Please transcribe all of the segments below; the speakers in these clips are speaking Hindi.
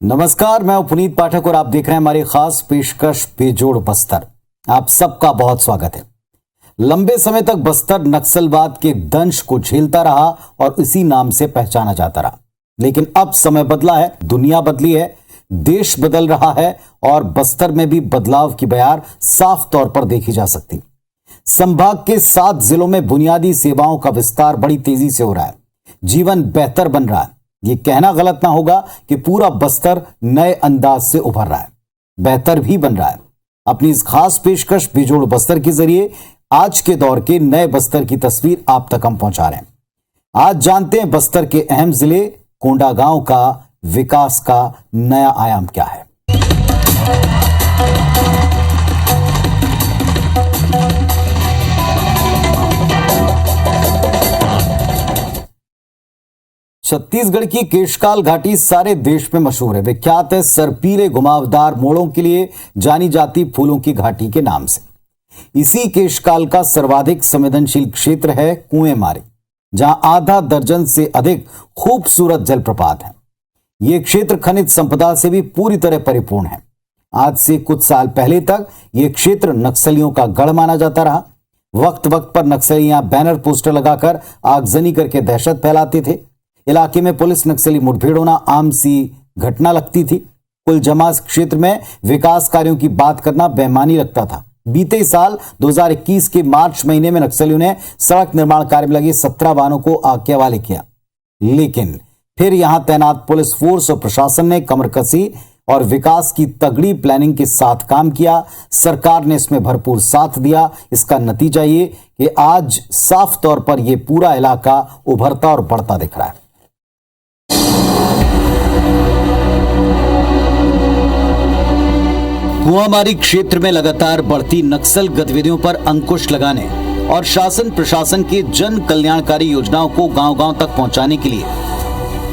नमस्कार, मैं पुनीत पाठक और आप देख रहे हैं हमारी खास पेशकश बेजोड़ बस्तर। आप सबका बहुत स्वागत है। लंबे समय तक बस्तर नक्सलवाद के दंश को झेलता रहा और इसी नाम से पहचाना जाता रहा। लेकिन अब समय बदला है, दुनिया बदली है, देश बदल रहा है और बस्तर में भी बदलाव की बयार साफ तौर पर देखी जा सकती। संभाग के 7 जिलों में बुनियादी सेवाओं का विस्तार बड़ी तेजी से हो रहा है। जीवन बेहतर बन रहा है। ये कहना गलत ना होगा कि पूरा बस्तर नए अंदाज से उभर रहा है, बेहतर भी बन रहा है। अपनी इस खास पेशकश बेजोड़ बस्तर के जरिए आज के दौर के नए बस्तर की तस्वीर आप तक हम पहुंचा रहे हैं। आज जानते हैं बस्तर के अहम जिले कोंडागांव का विकास का नया आयाम क्या है। छत्तीसगढ़ की केशकाल घाटी सारे देश में मशहूर है। विख्यात है सरपीले घुमावदार मोड़ों के लिए जानी जाती फूलों की घाटी के नाम से। इसी केशकाल का सर्वाधिक संवेदनशील क्षेत्र है कुएंमारी, जहां आधा दर्जन से अधिक खूबसूरत जलप्रपात हैं। यह क्षेत्र खनिज संपदा से भी पूरी तरह परिपूर्ण है। आज से कुछ साल पहले तक यह क्षेत्र नक्सलियों का गढ़ माना जाता रहा। वक्त वक्त पर नक्सली यहां बैनर पोस्टर लगाकर आगजनी करके दहशत फैलाते थे। इलाके में पुलिस नक्सली मुठभेड़ होना आम सी घटना लगती थी। कुल जमा क्षेत्र में विकास कार्यों की बात करना बेईमानी लगता था। बीते साल 2021 के मार्च महीने में नक्सलियों ने सड़क निर्माण कार्य में लगे 17 वाहनों को आग के हवाले किया। लेकिन फिर यहां तैनात पुलिस फोर्स और प्रशासन ने कमर कसी और विकास की तगड़ी प्लानिंग के साथ काम किया। सरकार ने इसमें भरपूर साथ दिया। इसका नतीजा ये कि आज साफ तौर पर यह पूरा इलाका उभरता और बढ़ता दिख रहा है। कुआंमारी क्षेत्र में लगातार बढ़ती नक्सल गतिविधियों पर अंकुश लगाने और शासन प्रशासन के जन कल्याणकारी योजनाओं को गांव-गांव तक पहुंचाने के लिए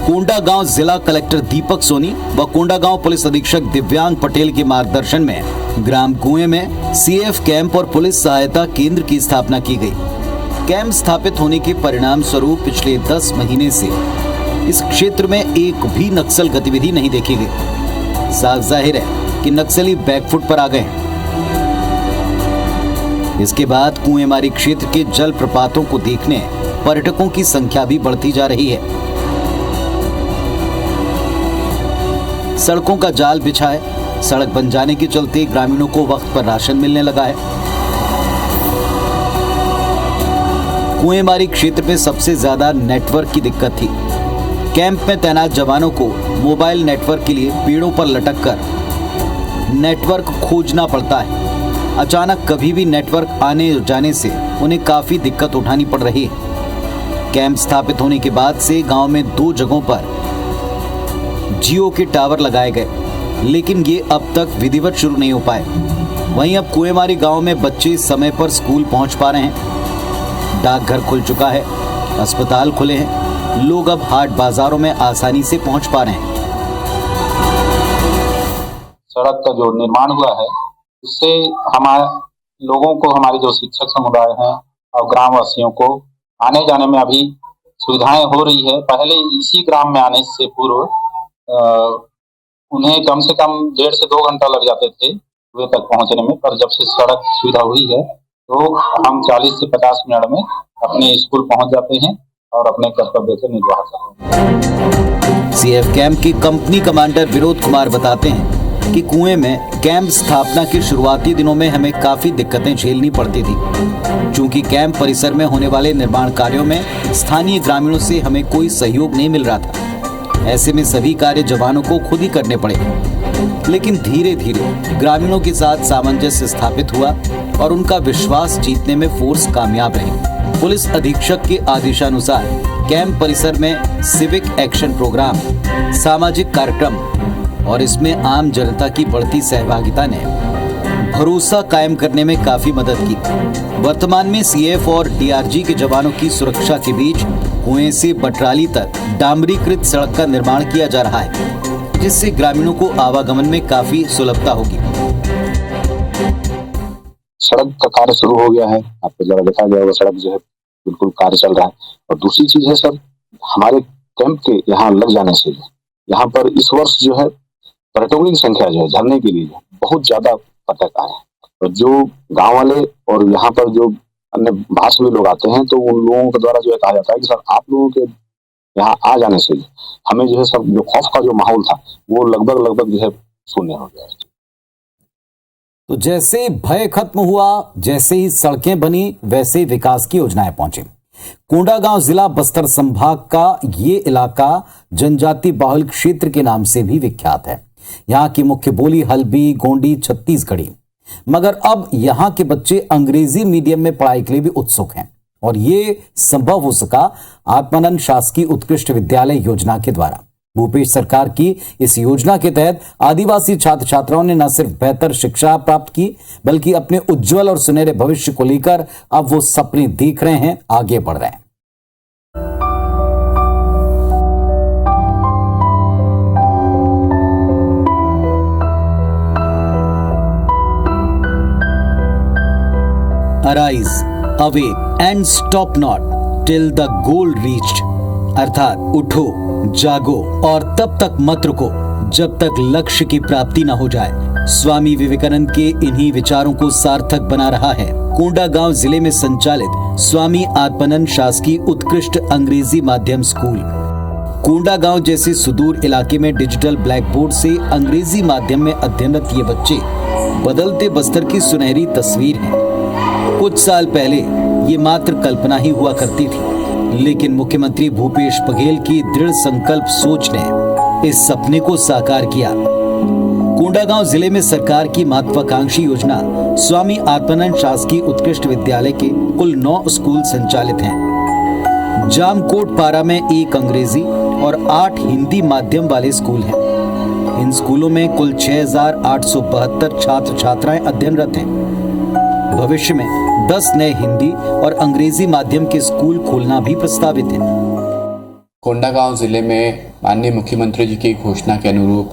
कोंडागांव जिला कलेक्टर दीपक सोनी व कोंडागांव पुलिस अधीक्षक दिव्यांग पटेल के मार्गदर्शन में ग्राम कुएं में सीएफ कैंप और पुलिस सहायता केंद्र की स्थापना की गई। कैंप स्थापित होने के परिणाम स्वरूप पिछले 10 महीने से इस क्षेत्र में एक भी नक्सल गतिविधि नहीं देखी गई। साफ जाहिर है कि नक्सली बैकफुट पर आ गए हैं। इसके बाद कुएंमारी क्षेत्र के जल प्रपातों को देखने पर्यटकों की संख्या भी बढ़ती जा रही है। सड़कों का जाल बिछा है। सड़क बन जाने के चलते ग्रामीणों को वक्त पर राशन मिलने लगा है। कुएंमारी क्षेत्र में सबसे ज्यादा नेटवर्क की दिक्कत थी। कैंप में तैनात जवानों को मोबाइल नेटवर्क के लिए पेड़ों पर लटककर नेटवर्क खोजना पड़ता है। अचानक कभी भी नेटवर्क आने जाने से उन्हें काफी दिक्कत उठानी पड़ रही है। कैंप स्थापित होने के बाद से गांव में 2 जगहों पर जियो के टावर लगाए गए, लेकिन ये अब तक विधिवत शुरू नहीं हो पाए। वहीं अब कुएंमारी गांव में बच्चे समय पर स्कूल पहुंच पा रहे हैं। डाकघर खुल चुका है, अस्पताल खुले हैं, लोग अब हाट बाजारों में आसानी से पहुंच पा रहे हैं। सड़क का जो निर्माण हुआ है उससे हमारे लोगों को, हमारे जो शिक्षक समुदाय हैं और ग्रामवासियों को आने जाने में अभी सुविधाएं हो रही है। पहले इसी ग्राम में आने से पूर्व उन्हें कम से कम 1.5 से 2 घंटा लग जाते थे वे तक पहुंचने में, पर जब से सड़क सुविधा हुई है तो हम 40 से 50 मिनट में अपने स्कूल पहुंच जाते हैं और अपने कर्तव्य से निर्वाह करते हैं। सीएफ कैंप के कंपनी कमांडर विनोद कुमार बताते हैं कि कुएं में कैंप स्थापना के शुरुआती दिनों में हमें काफी दिक्कतें झेलनी पड़ती थी। चूंकि कैंप परिसर में होने वाले निर्माण कार्यों में स्थानीय ग्रामीणों से हमें कोई सहयोग नहीं मिल रहा था। ऐसे में सभी कार्य जवानों को खुद ही करने पड़े। लेकिन धीरे धीरे ग्रामीणों के साथ सामंजस्य स्थापित हुआ और उनका विश्वास जीतने में फोर्स कामयाब रही। पुलिस अधीक्षक के आदेशानुसार कैंप परिसर में सिविक एक्शन प्रोग्राम, सामाजिक कार्यक्रम और इसमें आम जनता की बढ़ती सहभागिता ने भरोसा कायम करने में काफी मदद की। वर्तमान में सीएफ और डीआरजी के जवानों की सुरक्षा के बीच कुएं से बटराली तक डामरीकृत सड़क का निर्माण किया जा रहा है, जिससे ग्रामीणों को आवागमन में काफी सुलभता होगी। सड़क का कार्य शुरू हो गया है, आपको जरा देखा गया होगा, सड़क जो है बिल्कुल कार्य चल रहा है। और दूसरी चीज है सर, हमारे कैंप के यहाँ लग जाने से यहाँ पर इस वर्ष जो है पर्यटकों की संख्या जो है झरने के लिए बहुत ज्यादा पर्यटक आए हैं। तो जो गांव वाले और यहाँ पर जो अन्य बाहर से भी लोग आते हैं, तो उन लोगों के द्वारा जो है कहा जाता है कि सर आप लोगों के यहाँ आ जाने से हमें जो है सब जो खौफ का जो माहौल था वो लगभग जो है शून्य हो गया। तो जैसे भय खत्म हुआ, जैसे ही सड़कें बनी, वैसे ही विकास की योजनाएं पहुंची। कोंडागांव जिला बस्तर संभाग का ये इलाका जनजाति बाहुल क्षेत्र के नाम से भी विख्यात है। यहाँ की मुख्य बोली हल्बी, गोंडी, छत्तीसगढ़ी। मगर अब यहाँ के बच्चे अंग्रेजी मीडियम में पढ़ाई के लिए भी उत्सुक हैं और ये संभव हो सका आत्मानंद शासकीय उत्कृष्ट विद्यालय योजना के द्वारा। भूपेश सरकार की इस योजना के तहत आदिवासी छात्र छात्राओं ने न सिर्फ बेहतर शिक्षा प्राप्त की, बल्कि अपने उज्जवल और सुनहरे भविष्य को लेकर अब वो सपने देख रहे हैं, आगे बढ़ रहे हैं। Arise, awake and stop not till the goal reached। अर्थात उठो, जागो और तब तक मत रुको जब तक लक्ष्य की प्राप्ति न हो जाए। स्वामी विवेकानंद के इन्हीं विचारों को सार्थक बना रहा है कोंडागांव जिले में संचालित स्वामी आत्मानंद शासकीय उत्कृष्ट अंग्रेजी माध्यम स्कूल। कोंडागांव जैसे सुदूर इलाके में डिजिटल ब्लैक बोर्ड से अंग्रेजी माध्यम में अध्ययनरत ये बच्चे बदलते बस्तर की सुनहरी तस्वीर हैं। कुछ साल पहले ये मात्र कल्पना ही हुआ करती थी, लेकिन मुख्यमंत्री भूपेश बघेल की दृढ़ संकल्प सोच ने इस सपने को साकार किया। कोंडागांव जिले में सरकार की महत्वाकांक्षी योजना स्वामी आत्मानंद शासकीय उत्कृष्ट विद्यालय के कुल 9 स्कूल संचालित हैं। जामकोट पारा में 1 अंग्रेजी और 8 हिंदी माध्यम वाले स्कूल हैं। इन स्कूलों में कुल 6,872 छात्र छात्राएं अध्ययनरत हैं। भविष्य में 10 नए हिंदी और अंग्रेजी माध्यम के स्कूल खोलना भी प्रस्तावित है। कोंडागांव जिले में माननीय मुख्यमंत्री जी की घोषणा के अनुरूप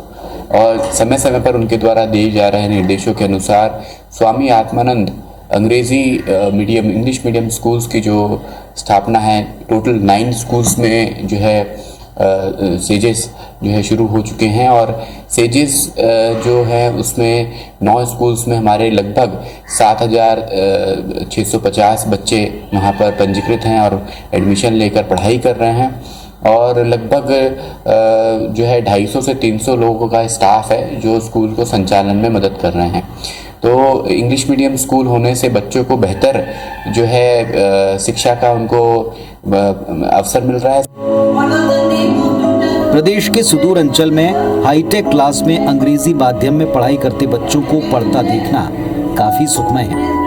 और समय समय पर उनके द्वारा दिए जा रहे निर्देशों के अनुसार स्वामी आत्मानंद अंग्रेजी मीडियम इंग्लिश मीडियम स्कूल्स की जो स्थापना है, टोटल 9 स्कूल्स में जो है सेजेस जो है शुरू हो चुके हैं और सेजेस जो है उसमें 9 स्कूल्स में हमारे लगभग 7,650 बच्चे वहाँ पर पंजीकृत हैं और एडमिशन लेकर पढ़ाई कर रहे हैं और लगभग जो है 250 से 300 लोगों का स्टाफ है जो स्कूल को संचालन में मदद कर रहे हैं। तो इंग्लिश मीडियम स्कूल होने से बच्चों को बेहतर जो है शिक्षा का उनको अवसर मिल रहा है। प्रदेश के सुदूर अंचल में हाईटेक क्लास में अंग्रेजी माध्यम में पढ़ाई करते बच्चों को पढ़ता देखना काफी सुखमय है।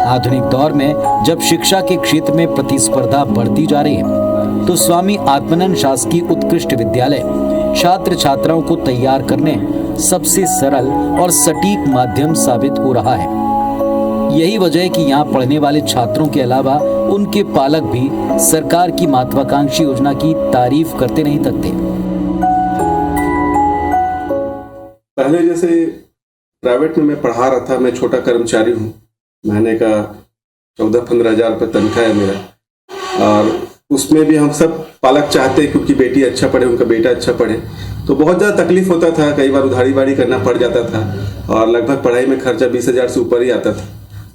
आधुनिक दौर में जब शिक्षा के क्षेत्र में प्रतिस्पर्धा बढ़ती जा रही है, तो स्वामी आत्मानंद शासकीय उत्कृष्ट विद्यालय छात्र छात्राओं को तैयार करने सबसे सरल और सटीक माध्यम साबित हो रहा है। यही वजह है कि यहाँ पढ़ने वाले छात्रों के अलावा उनके पालक भी सरकार की महत्वाकांक्षी योजना की तारीफ करते नहीं थकते। पहले जैसे प्राइवेट में मैं पढ़ा रहा था, मैं छोटा कर्मचारी हूँ, महीने का 14-15 हज़ार रुपये तनख्वाह है मेरा, और उसमें भी हम सब पालक चाहते हैं क्योंकि बेटी अच्छा पढ़े, उनका बेटा अच्छा पढ़े, तो बहुत ज़्यादा तकलीफ होता था, कई बार उधारी करना पड़ जाता था और लगभग पढ़ाई में खर्चा 20,000 से ऊपर ही आता था।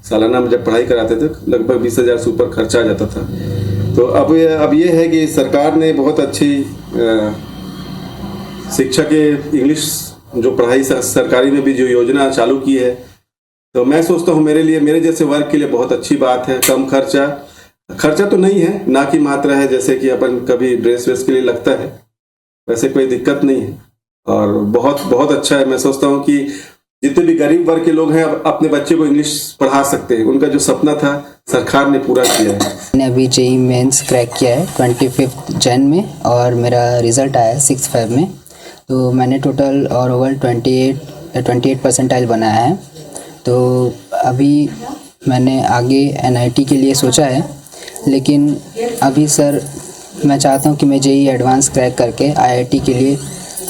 सालाना में जब पढ़ाई कराते थे लगभग 20,000 से ऊपर खर्चा आ जाता था। तो अब ये है कि सरकार ने बहुत अच्छी शिक्षा के इंग्लिश जो पढ़ाई सरकारी में भी जो योजना चालू की है, तो मैं सोचता हूँ मेरे लिए, मेरे जैसे वर्ग के लिए बहुत अच्छी बात है। कम खर्चा तो नहीं है, ना की मात्रा है, जैसे कि अपन कभी ड्रेस वेस के लिए लगता है, वैसे कोई दिक्कत नहीं है और बहुत बहुत अच्छा है। मैं सोचता हूँ कि जितने भी गरीब वर्ग के लोग हैं अपने बच्चे को इंग्लिश पढ़ा सकते हैं, उनका जो सपना था सरकार ने पूरा किया है। मैंने अभी जेईई मेंस क्रैक किया है 25 जन में और मेरा रिज़ल्ट आया है 6/5 में, तो मैंने टोटल और ओवल 28 परसेंटाइल बनाया है। तो अभी मैंने आगे NIT के लिए सोचा है, लेकिन अभी सर मैं चाहता हूँ कि मैं जेईई एडवांस क्रैक करके IIT के लिए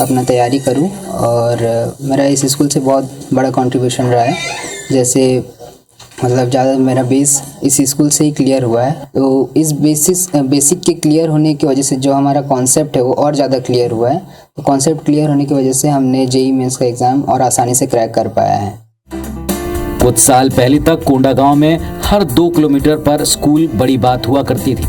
अपना तैयारी करूं और मेरा इस स्कूल से बहुत बड़ा कंट्रीब्यूशन रहा है। जैसे मतलब ज़्यादा मेरा बेस इस स्कूल से ही क्लियर हुआ है, तो इस बेसिक के क्लियर होने की वजह से जो हमारा कॉन्सेप्ट है वो और ज़्यादा क्लियर हुआ है। तो कॉन्सेप्ट क्लियर होने की वजह से हमने जेई मेंस का एग्ज़ाम और आसानी से क्रैक कर पाया है। कुछ साल पहले तक कोंडागांव में हर 2 किलोमीटर पर स्कूल बड़ी बात हुआ करती थी,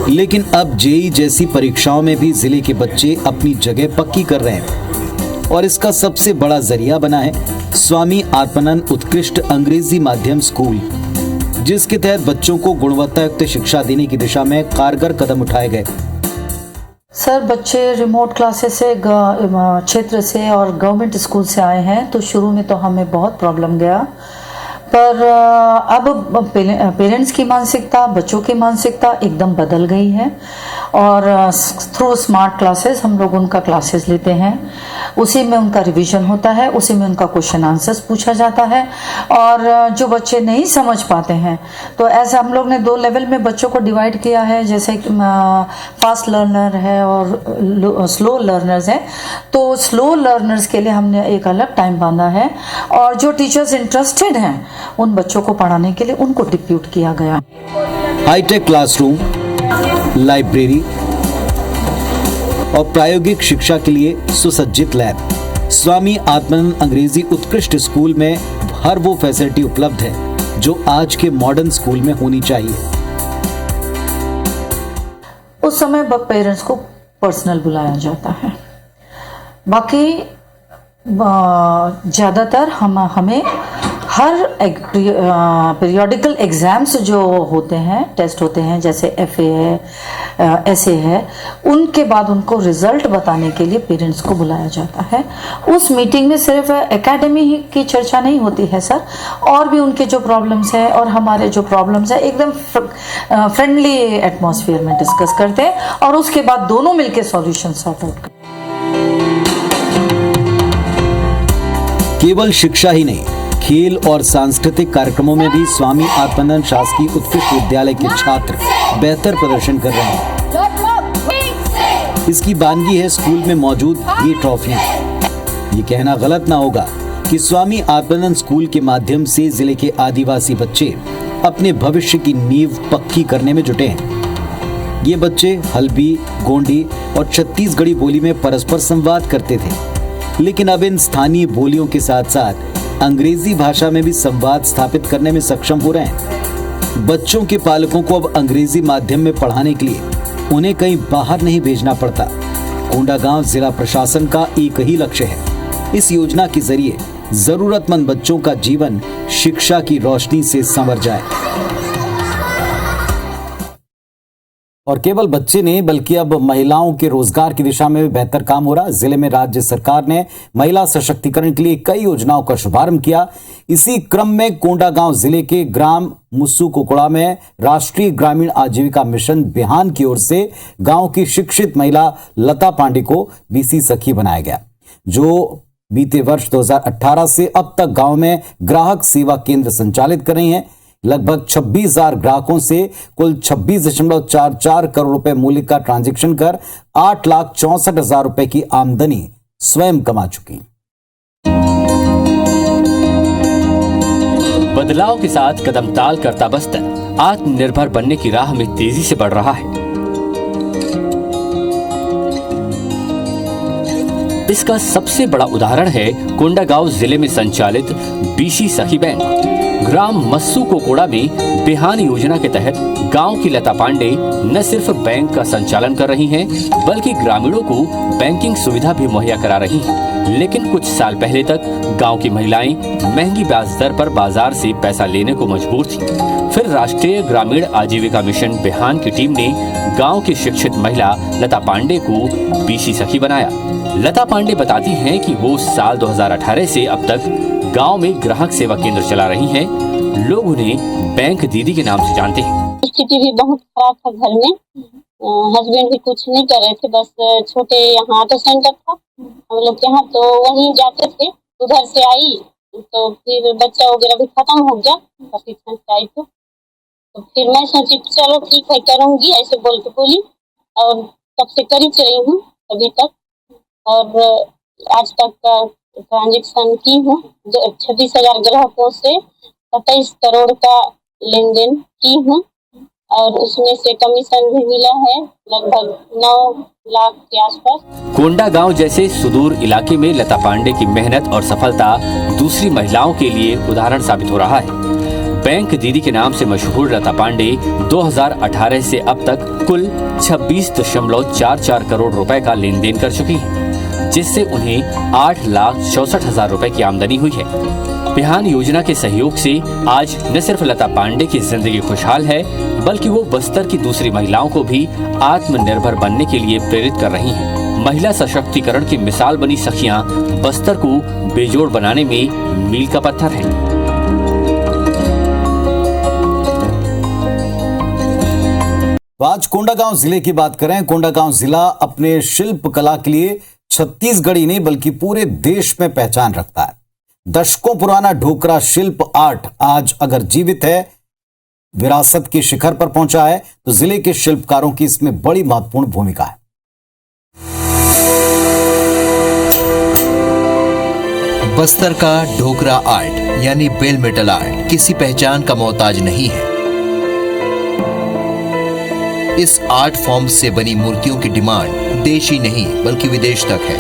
लेकिन अब जेई जैसी परीक्षाओं में भी जिले के बच्चे अपनी जगह पक्की कर रहे हैं और इसका सबसे बड़ा जरिया बना है स्वामी आत्मानंद उत्कृष्ट अंग्रेजी माध्यम स्कूल, जिसके तहत बच्चों को गुणवत्तायुक्त शिक्षा देने की दिशा में कारगर कदम उठाए गए। सर, बच्चे रिमोट क्लासेस से क्षेत्र से और गवर्नमेंट स्कूल से आए हैं, तो शुरू में तो हमें बहुत प्रॉब्लम गया, पर अब पेरेंट्स की मानसिकता, बच्चों की मानसिकता एकदम बदल गई है और थ्रू स्मार्ट क्लासेस हम लोग उनका क्लासेस लेते हैं। उसी में उनका रिवीजन होता है, उसी में उनका क्वेश्चन आंसर्स पूछा जाता है और जो बच्चे नहीं समझ पाते हैं तो ऐसा हम लोग ने 2 लेवल में बच्चों को डिवाइड किया है, जैसे फास्ट लर्नर है और स्लो लर्नर्स हैं। तो स्लो लर्नर्स के लिए हमने एक अलग टाइम बांधा है और जो टीचर्स इंटरेस्टेड हैं उन बच्चों को पढ़ाने के लिए उनको डिप्यूट किया गया। हाईटेक क्लासरूम, लाइब्रेरी और प्रायोगिक शिक्षा के लिए सुसज्जित लैब, स्वामी आत्मानंद अंग्रेजी उत्कृष्ट स्कूल में हर वो फैसिलिटी उपलब्ध है जो आज के मॉडर्न स्कूल में होनी चाहिए। उस समय पेरेंट्स को पर्सनल बुलाया जाता है, बाकी ज़्यादातर हमें हर पीरियोडिकल एग्ज़ाम्स जो होते हैं, टेस्ट होते हैं, जैसे एफए है, एसए है, उनके बाद उनको रिजल्ट बताने के लिए पेरेंट्स को बुलाया जाता है। उस मीटिंग में सिर्फ एकेडमी की चर्चा नहीं होती है सर, और भी उनके जो प्रॉब्लम्स हैं और हमारे जो प्रॉब्लम्स हैं एकदम फ्रेंडली एटमॉस्फेयर में डिस्कस करते हैं और उसके बाद दोनों मिलकर सॉल्यूशन सॉर्ट आउट करते हैं। केवल शिक्षा ही नहीं, खेल और सांस्कृतिक कार्यक्रमों में भी स्वामी आत्मानंद शासकीय उत्कृष्ट विद्यालय के छात्र बेहतर प्रदर्शन कर रहे हैं। इसकी बानगी है स्कूल में मौजूद ये ट्रॉफियां। ये कहना गलत ना होगा कि स्वामी आत्मानंद स्कूल के माध्यम से जिले के आदिवासी बच्चे अपने भविष्य की नींव पक्की करने में जुटे हैं। ये बच्चे हल्बी, गोंडी और छत्तीसगढ़ी बोली में परस्पर संवाद करते थे, लेकिन अब इन स्थानीय बोलियों के साथ साथ अंग्रेजी भाषा में भी संवाद स्थापित करने में सक्षम हो रहे हैं। बच्चों के पालकों को अब अंग्रेजी माध्यम में पढ़ाने के लिए उन्हें कहीं बाहर नहीं भेजना पड़ता। कोंडागांव जिला प्रशासन का एक ही लक्ष्य है, इस योजना के जरिए जरूरतमंद बच्चों का जीवन शिक्षा की रोशनी से संवर जाए। और केवल बच्चे नहीं बल्कि अब महिलाओं के रोजगार की दिशा में भी बेहतर काम हो रहा। जिले में राज्य सरकार ने महिला सशक्तिकरण के लिए कई योजनाओं का शुभारंभ किया। इसी क्रम में कोंडागांव जिले के ग्राम मुस्सू कुकुड़ा में राष्ट्रीय ग्रामीण आजीविका मिशन बिहान की ओर से गांव की शिक्षित महिला लता पांडे को बीसी सखी बनाया गया, जो बीते वर्ष 2018 से अब तक गांव में ग्राहक सेवा केंद्र संचालित कर रही हैं। लगभग 26,000 ग्राहकों से कुल 26.44 करोड़ रुपए मूल्य का ट्रांजैक्शन कर 8,64,000 रुपए की आमदनी स्वयं कमा चुकी। बदलाव के साथ कदम ताल करता बस्तर आत्मनिर्भर बनने की राह में तेजी से बढ़ रहा है। इसका सबसे बड़ा उदाहरण है कोंडागांव जिले में संचालित बीसी सखी बैंक। ग्राम मस्सू कोकोड़ा में बिहान योजना के तहत गांव की लता पांडे न सिर्फ बैंक का संचालन कर रही हैं, बल्कि ग्रामीणों को बैंकिंग सुविधा भी मुहैया करा रही हैं। लेकिन कुछ साल पहले तक गांव की महिलाएं महंगी ब्याज दर पर बाजार से पैसा लेने को मजबूर थीं। फिर राष्ट्रीय ग्रामीण आजीविका मिशन बिहान की टीम ने गांव की शिक्षित महिला लता पांडे को बीसी सखी बनाया। लता पांडे बताती हैं कि वो साल 2018 से अब तक गांव में ग्राहक सेवा केंद्र चला रही हैं। लोग उन्हें बैंक दीदी के नाम से जानते हैं। स्थिति भी बहुत खराब था घर में, हस्बैंड भी कुछ नहीं कर रहे थे, बस छोटे यहाँ ऑटो सेंटर था हम लोग यहाँ, तो वहीं जाते थे। उधर से आई तो फिर बच्चा वगैरह भी खत्म हो गया, प्रशिक्षण से आई तो फिर मैं सोची चलो ठीक है करूँगी, ऐसे बोल के बोली और तब से करी चली हूँ अभी तक। और आज तक का ट्रांजेक्शन की हूँ, 26,000 ग्राहकों से 27 करोड़ का लेन देन की हूँ और उसमें से कमीशन भी मिला है लगभग 9 लाख के आसपास। कोंडा गांव जैसे सुदूर इलाके में लता पांडे की मेहनत और सफलता दूसरी महिलाओं के लिए उदाहरण साबित हो रहा है। बैंक दीदी के नाम से मशहूर लता पांडे 2018 से अब तक कुल 26.44 करोड़ रुपए का लेन देन कर चुकी हैं, जिससे उन्हें 8,64,000 रुपए की आमदनी हुई है। बिहान योजना के सहयोग से आज न सिर्फ लता पांडे की जिंदगी खुशहाल है, बल्कि वो बस्तर की दूसरी महिलाओं को भी आत्मनिर्भर बनने के लिए प्रेरित कर रही हैं। महिला सशक्तिकरण की मिसाल बनी सखियां बस्तर को बेजोड़ बनाने में मील का पत्थर हैं। आज कोंडागांव जिले की बात करें। कोंडागांव जिला अपने शिल्प कला के लिए छत्तीसगढ़ ही नहीं बल्कि पूरे देश में पहचान रखता है। दशकों पुराना ढोकरा शिल्प आर्ट आज अगर जीवित है, विरासत के शिखर पर पहुंचा है, तो जिले के शिल्पकारों की इसमें बड़ी महत्वपूर्ण भूमिका है। बस्तर का ढोकरा आर्ट यानी बेल मेटल आर्ट किसी पहचान का मोहताज नहीं है। इस आर्ट फॉर्म से बनी मूर्तियों की डिमांड देश ही नहीं बल्कि विदेश तक है।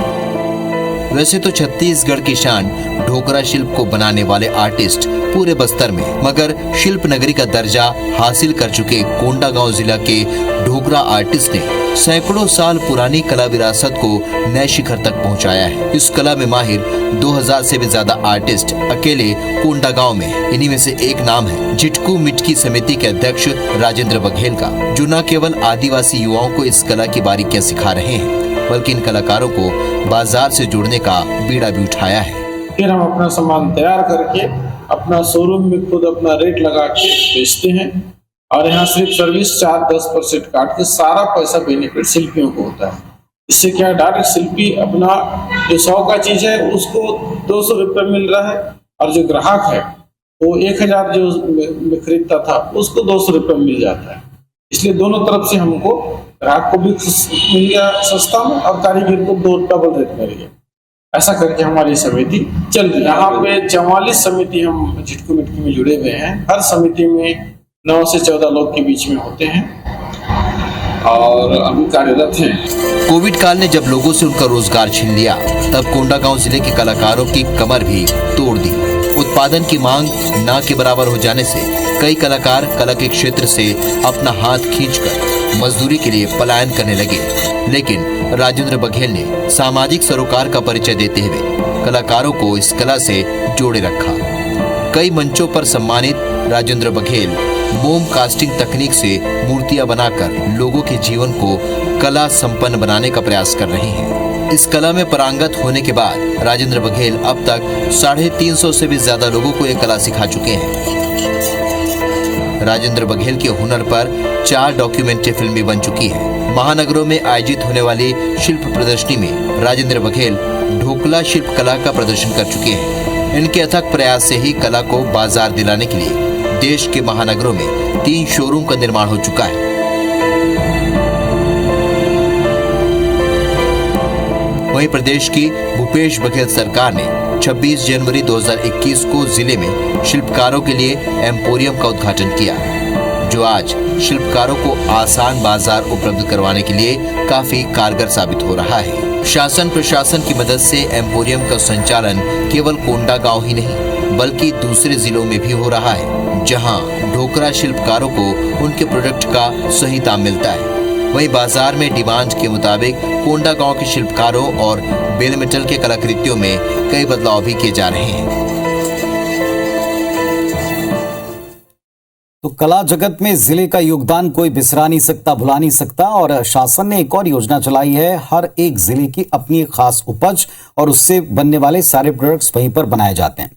वैसे तो छत्तीसगढ़ की शान ढोकरा शिल्प को बनाने वाले आर्टिस्ट पूरे बस्तर में, मगर शिल्प नगरी का दर्जा हासिल कर चुके कोंडागांव जिला के ढोकरा आर्टिस्ट ने सैकड़ों साल पुरानी कला विरासत को नए शिखर तक पहुंचाया है। इस कला में माहिर 2000 से भी ज्यादा आर्टिस्ट अकेले कोंडागांव में। इन्हीं में से एक नाम है जिटकू मिटकी समिति के अध्यक्ष राजेंद्र बघेल का, जो न केवल आदिवासी युवाओं को इस कला की बारीकियां सिखा रहे हैं, बल्कि इन कलाकारों को बाजार से जोड़ने का बीड़ा भी उठाया है। फिर हम अपना सामान तैयार करके अपना शोरूम में खुद अपना रेट लगा के बेचते हैं, और यहाँ सिर्फ सर्विस चार्ज 10% काट के सारा पैसा बेनिफिट शिल्पियों को होता है। इससे क्या डायरेक्ट शिल्पी अपना जो 100 का चीज है उसको 200 रुपये मिल रहा है, और जो ग्राहक है वो 1000 जो में खरीदता था उसको 200 रुपये मिल जाता है। इसलिए दोनों तरफ से हमको ग्राहक को भी मिल गया सस्ता में, और कारीगर को 2 डबल रेट मिल गया। ऐसा करके हमारी समिति चल रही है। यहाँ पे 44 समिति हम झिटकू मिटकी में जुड़े हुए हैं। हर समिति में 9 से 14 लोग के बीच में होते हैं और अभी कार्यरत हैं। कोविड काल ने जब लोगों से उनका रोजगार छीन लिया, तब कोंडागांव जिले के कलाकारों की कमर भी तोड़ दी। उत्पादन की मांग ना के बराबर हो जाने से कई कलाकार कला के क्षेत्र से अपना हाथ खींचकर मजदूरी के लिए पलायन करने लगे। लेकिन राजेंद्र बघेल ने सामाजिक सरोकार का परिचय देते हुए कलाकारों को इस कला से जोड़े रखा। कई मंचों पर सम्मानित राजेंद्र बघेल मोम कास्टिंग तकनीक से मूर्तियां बनाकर लोगों के जीवन को कला संपन्न बनाने का प्रयास कर रहे हैं। इस कला में पारंगत होने के बाद राजेंद्र बघेल अब तक 350 से भी ज्यादा लोगों को यह कला सिखा चुके हैं। राजेंद्र बघेल के हुनर पर 4 डॉक्यूमेंट्री फिल्म भी बन चुकी है। महानगरों में आयोजित होने वाली शिल्प प्रदर्शनी में राजेंद्र बघेल ढोकला शिल्प कला का प्रदर्शन कर चुके हैं। इनके अथक प्रयास से ही कला को बाजार दिलाने के लिए देश के महानगरों में 3 शोरूम का निर्माण हो चुका है। वहीं प्रदेश की भूपेश बघेल सरकार ने 26 जनवरी 2021 को जिले में शिल्पकारों के लिए एम्पोरियम का उद्घाटन किया, जो आज शिल्पकारों को आसान बाजार उपलब्ध करवाने के लिए काफी कारगर साबित हो रहा है। शासन प्रशासन की मदद से एम्पोरियम का संचालन केवल कोंडागांव ही नहीं बल्कि दूसरे जिलों में भी हो रहा है, जहां ढोकरा शिल्पकारों को उनके प्रोडक्ट का सही दाम मिलता है। वहीं बाजार में डिमांड के मुताबिक कोंडागांव के शिल्पकारों और बेल मेटल के कलाकृतियों में कई बदलाव भी किए जा रहे हैं। तो कला जगत में जिले का योगदान कोई बिसरा नहीं सकता, भुला नहीं सकता। और शासन ने एक और योजना चलाई है, हर एक जिले की अपनी खास उपज और उससे बनने वाले सारे प्रोडक्ट्स वहीं पर बनाए जाते हैं।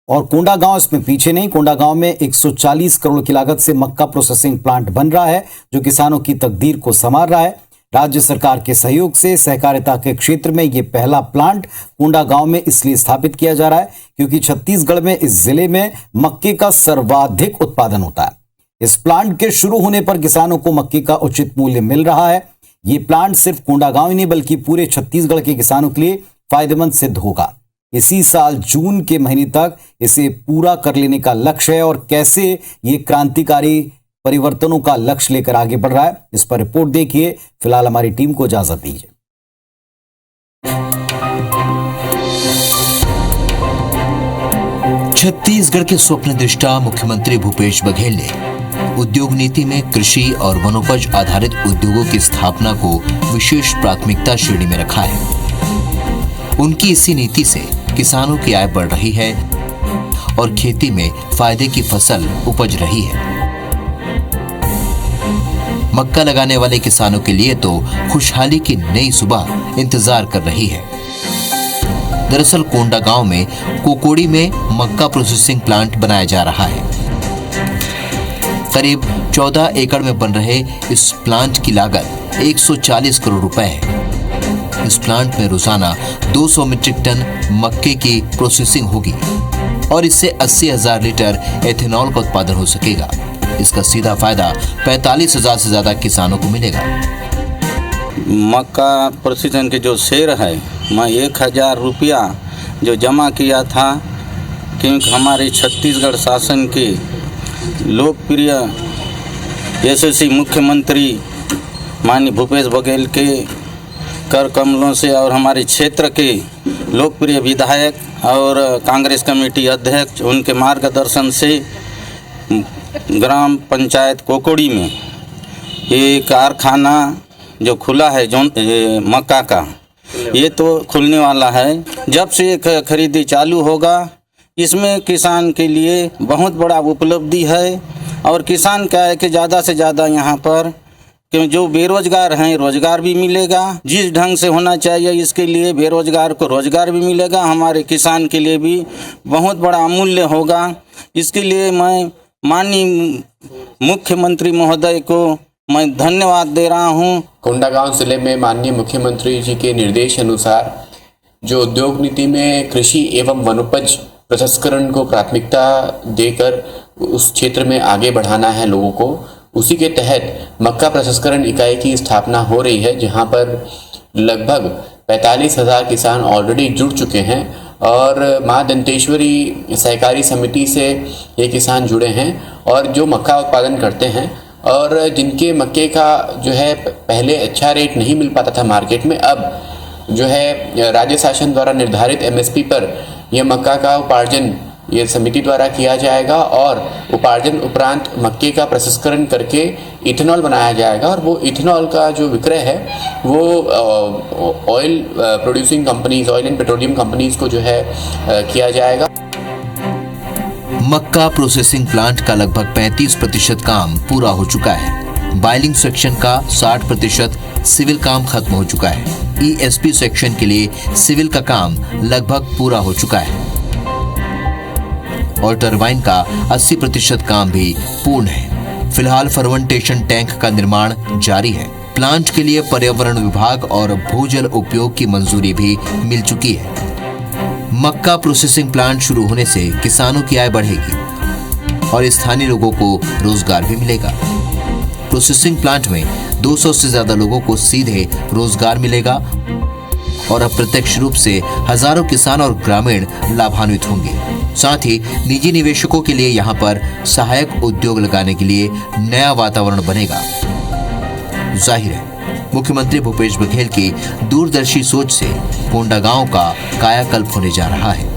और कोंडागांव इसमें पीछे नहीं। कोंडागांव में 140 करोड़ की लागत से मक्का प्रोसेसिंग प्लांट बन रहा है, जो किसानों की तकदीर को संवार रहा है। राज्य सरकार के सहयोग से सहकारिता के क्षेत्र में यह पहला प्लांट कोंडागांव में इसलिए स्थापित किया जा रहा है क्योंकि छत्तीसगढ़ में इस जिले में मक्के का सर्वाधिक उत्पादन होता है। इस प्लांट के शुरू होने पर किसानों को मक्के का उचित मूल्य मिल रहा है। ये प्लांट सिर्फ कोंडागांव ही नहीं बल्कि पूरे छत्तीसगढ़ के किसानों के लिए फायदेमंद सिद्ध होगा। इसी साल जून के महीने तक इसे पूरा कर लेने का लक्ष्य है। और कैसे ये क्रांतिकारी परिवर्तनों का लक्ष्य लेकर आगे बढ़ रहा है। इस पर रिपोर्ट देखिए। फिलहाल हमारी टीम को इजाजत दीजिए। छत्तीसगढ़ के स्वप्न दृष्टा मुख्यमंत्री भूपेश बघेल ने उद्योग नीति में कृषि और वनोपज आधारित उद्योगों की स्थापना को विशेष प्राथमिकता श्रेणी में रखा है। उनकी इसी नीति से किसानों की आय बढ़ रही है और खेती में फायदे की फसल उपज रही है। मक्का लगाने वाले किसानों के लिए तो खुशहाली की नई सुबह इंतजार कर रही है। दरअसल कोंडागांव में कोकोड़ी में मक्का प्रोसेसिंग प्लांट बनाया जा रहा है। करीब 14 एकड़ में बन रहे इस प्लांट की लागत 140 करोड़ रुपए है। इस प्लांट में रोजाना 200 मीट्रिक टन मक्के की प्रोसेसिंग होगी और इससे 80,000 लीटर एथेनॉल का उत्पादन हो सकेगा। इसका सीधा फायदा 45,000 से ज्यादा किसानों को मिलेगा। मक्का प्रोसेसिंग के जो शेयर है, मैं 1,000 रुपया जो जमा किया था, क्योंकि हमारे छत्तीसगढ़ शासन के लोकप्रिय यशस्वी मुख्यमंत्री माननीय भूपेश बघेल के कर कमलों से और हमारे क्षेत्र के लोकप्रिय विधायक और कांग्रेस कमेटी अध्यक्ष उनके मार्गदर्शन से ग्राम पंचायत कोकोड़ी में ये कारखाना जो खुला है जो मक्का का, ये तो खुलने वाला है। जब से ये खरीदी चालू होगा, इसमें किसान के लिए बहुत बड़ा उपलब्धि है। और किसान क्या है कि ज़्यादा से ज़्यादा यहाँ पर क्यों जो बेरोजगार हैं रोजगार भी मिलेगा, जिस ढंग से होना चाहिए इसके लिए बेरोजगार को रोजगार भी मिलेगा, हमारे किसान के लिए भी बहुत बड़ा अमूल्य होगा। इसके लिए मैं माननीय मुख्यमंत्री महोदय को मैं धन्यवाद दे रहा हूँ। कोंडागांव जिले में माननीय मुख्यमंत्री जी के निर्देश अनुसार जो उद्योग नीति में कृषि एवं वनोपज प्रसंस्करण को प्राथमिकता देकर उस क्षेत्र में आगे बढ़ाना है लोगों को, उसी के तहत मक्का प्रसंस्करण इकाई की स्थापना हो रही है, जहां पर लगभग 45,000 किसान ऑलरेडी जुड़ चुके हैं और माँ दंतेश्वरी सहकारी समिति से ये किसान जुड़े हैं और जो मक्का उत्पादन करते हैं और जिनके मक्के का जो है पहले अच्छा रेट नहीं मिल पाता था मार्केट में, अब जो है राज्य शासन द्वारा निर्धारित एमएसपी पर यह मक्का का उपार्जन ये समिति द्वारा किया जाएगा और उपार्जन उपरांत मक्के का प्रसंस्करण करके इथेनॉल बनाया जाएगा और वो इथेनॉल का जो विक्रय है वो oil producing companies, oil and petroleum companies को जो है किया जाएगा। मक्का प्रोसेसिंग प्लांट का लगभग 35% काम पूरा हो चुका है। बाइलिंग सेक्शन का 60% सिविल काम खत्म हो चुका है। ईएसपी सेक्शन के लिए सिविल का काम लगभग पूरा हो चुका है और टरबाइन का 80% काम भी पूर्ण है। फिलहाल फर्मेंटेशन टैंक का निर्माण जारी है। प्लांट के लिए पर्यावरण विभाग और भूजल उपयोग की मंजूरी भी मिल चुकी है। मक्का प्रोसेसिंग प्लांट शुरू होने से किसानों की आय बढ़ेगी और स्थानीय लोगों को रोजगार भी मिलेगा। प्रोसेसिंग प्लांट में 200 से ज्यादा लोगों को सीधे रोजगार मिलेगा और अप्रत्यक्ष रूप से हजारों किसान और ग्रामीण लाभान्वित होंगे। साथ ही निजी निवेशकों के लिए यहाँ पर सहायक उद्योग लगाने के लिए नया वातावरण बनेगा। जाहिर है मुख्यमंत्री भूपेश बघेल की दूरदर्शी सोच से कोंडागांव का कायाकल्प होने जा रहा है।